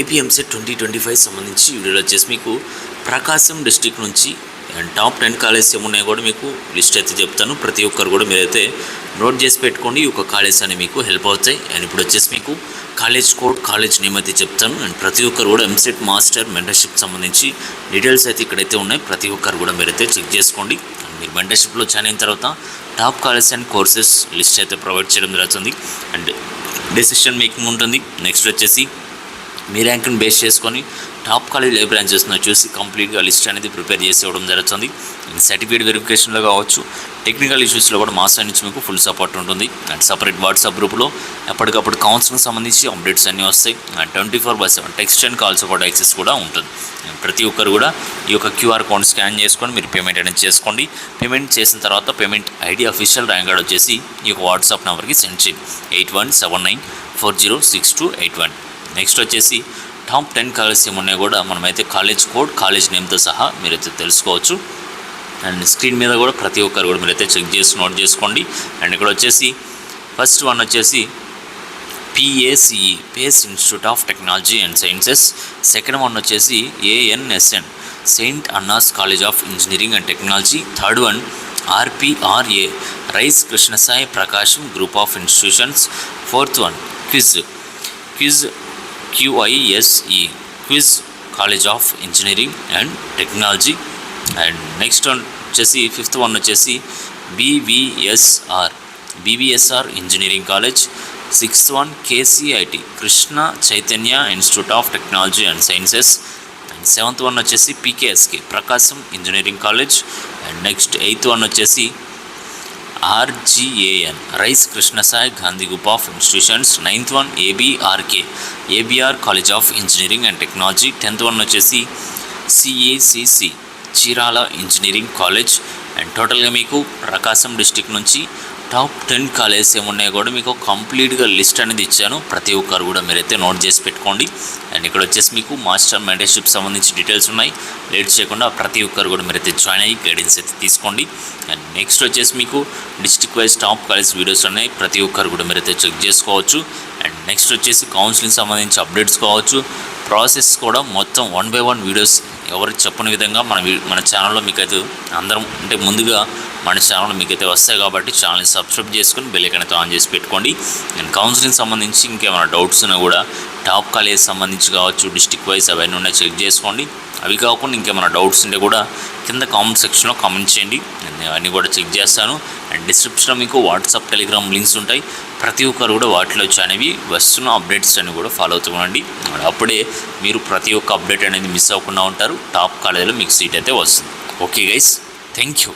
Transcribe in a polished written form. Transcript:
ఏపీఎంసెట్ 2025 సంబంధించి వీడియోలో వచ్చేసి మీకు ప్రకాశం డిస్టిక్ నుంచి అండ్ టాప్ 10 కాలేజెస్ ఏమున్నాయో కూడా మీకు లిస్ట్ అయితే చెప్తాను. ప్రతి ఒక్కరు కూడా మీరైతే నోట్ చేసి పెట్టుకోండి. ఈ ఒక కాలేజ్ అని మీకు హెల్ప్ అవుతాయి. అండ్ ఇప్పుడు వచ్చేసి మీకు కాలేజ్ కోడ్, కాలేజ్ నేమ్ అయితే చెప్తాను. అండ్ ప్రతి ఒక్కరు కూడా ఎంసెట్ మాస్టర్ మెంటర్షిప్ సంబంధించి డీటెయిల్స్ అయితే ఇక్కడైతే ఉన్నాయి. ప్రతి ఒక్కరు కూడా మీరైతే చెక్ చేసుకోండి. మీరు మెంటర్షిప్లో జాయిన్ అయిన తర్వాత top college and courses list అయితే ప్రొవైడ్ చేయడం జరుగుతుంది. అండ్ డెసిషన్ మేకింగ్ ఉంటుంది. నెక్స్ట్ వచ్చేసి మీ ర్యాంక్ని బేస్ చేసుకొని టాప్ కాలేజ్ ఏ బ్రాంచెస్ చూసి కంప్లీట్గా లిస్ట్ అనేది ప్రిపేర్ చేసి ఇవ్వడం జరుగుతుంది. సర్టిఫికేట్ వెరిఫికేషన్లో కావచ్చు, టెక్నికల్ ఇష్యూస్లో కూడా మా సైడ్ నుంచి మీకు ఫుల్ సపోర్ట్ ఉంటుంది. అండ్ సపరేట్ వాట్సాప్ గ్రూప్లో ఎప్పటికప్పుడు కౌన్సిలింగ్ సంబంధించి అప్డేట్స్ అన్నీ వస్తాయి. And 24/7 text and call support access కూడా ఉంటుంది. ప్రతి ఒక్కరు కూడా ఈ యొక్క క్యూఆర్ కోడ్ స్కాన్ చేసుకొని మీరు పేమెంట్ అనేది చేసుకోండి. పేమెంట్ చేసిన తర్వాత payment ID official rank card వచ్చేసి ఈ యొక్క వాట్సాప్ నెంబర్కి సెండ్ చేయండి. 8179406281. నెక్స్ట్ వచ్చేసి టాప్ 10 కాలేజెస్ ఏమున్నాయో కూడా మనమైతే కాలేజ్ కోడ్, కాలేజ్ నేమ్తో సహా మీరైతే తెలుసుకోవచ్చు. అండ్ స్క్రీన్ మీద కూడా ప్రతి ఒక్కరు కూడా మీరైతే చెక్ చేసి నోట్ చేసుకోండి. అండ్ ఇక్కడ వచ్చేసి ఫస్ట్ వన్ వచ్చేసి PACE PACE institute of technology and sciences. Second one వచ్చేసి ANSN Saint Anna's college of engineering and technology. Third one RPRA Rise Krishnasai Prakasam group of institutions. Fourth one QUISE quiz college of engineering and technology. And next one వచ్చేసి fifth one వచ్చేసి BVSR engineering college. Sixth one KCIT Krishna Chaitanya institute of technology and sciences. And seventh one వచ్చేసి PKSK Prakasam engineering college. And next eighth one వచ్చేసి RGAN rice Krishnasai Gandhi group of institutions. Ninth one ABR college of engineering and technology. 10th one వచ్చేసి CACC Chirala engineering college. And టోటల్గా మీకు ప్రకాశం district నుంచి top 10 colleges ఏమున్నాయో కూడా మీకు కంప్లీట్గా లిస్ట్ అనేది ఇచ్చాను. ప్రతి ఒక్కరు కూడా మీరైతే నోట్ చేసి పెట్టుకోండి. అండ్ ఇక్కడ వచ్చేసి మీకు మాస్టర్ మెంటర్షిప్ సంబంధించి డీటెయిల్స్ ఉన్నాయి. లేట్ చేయకుండా ప్రతి ఒక్కరు కూడా మీరైతే జాయిన్ అయ్యి గైడెన్స్ అయితే తీసుకోండి. అండ్ నెక్స్ట్ వచ్చేసి మీకు district wise top college videos ఉన్నాయి. ప్రతి ఒక్కరు కూడా మీరైతే చెక్ చేసుకోవచ్చు. అండ్ నెక్స్ట్ వచ్చేసి కౌన్సిలింగ్ సంబంధించి అప్డేట్స్ కావచ్చు, ప్రాసెస్ కూడా మొత్తం 1 by 1 వీడియోస్ ఎవరికి చెప్పని విధంగా మన ఛానల్లో మీకైతే అందరం అంటే ముందుగా మన ఛానల్లో మీకైతే వస్తాయి. కాబట్టి ఛానల్ని సబ్స్క్రైబ్ చేసుకొని బెల్ ఐకాన్ అయితే ఆన్ చేసి పెట్టుకోండి. అండ్ కౌన్సిలింగ్ సంబంధించి ఇంకేమైనా డౌట్స్ ఉన్నా కూడా టాప్ కాలేజ్ సంబంధించి కావచ్చు, డిస్ట్రిక్ట్ వైజ్ అవన్నీ ఉన్నాయి, చెక్ చేసుకోండి. అవి కాకుండా ఇంకేమైనా డౌట్స్ ఉంటే కూడా కింద కామెంట్ సెక్షన్లో కామెంట్ చేయండి. నేను అవన్నీ కూడా చెక్ చేస్తాను. అండ్ డిస్క్రిప్షన్లో మీకు వాట్సాప్, టెలిగ్రామ్ లింక్స్ ఉంటాయి. ప్రతి ఒక్కరు కూడా వాటిలో అనేవి వస్తున్న అప్డేట్స్ అని కూడా ఫాలో అవుతుండండి. అప్పుడే మీరు ప్రతి ఒక్క అప్డేట్ అనేది మిస్ అవ్వకుండా ఉంటారు. టాప్ కాలేజీలో మీకు సీట్ అయితే వస్తుంది. Okay guys, thank you.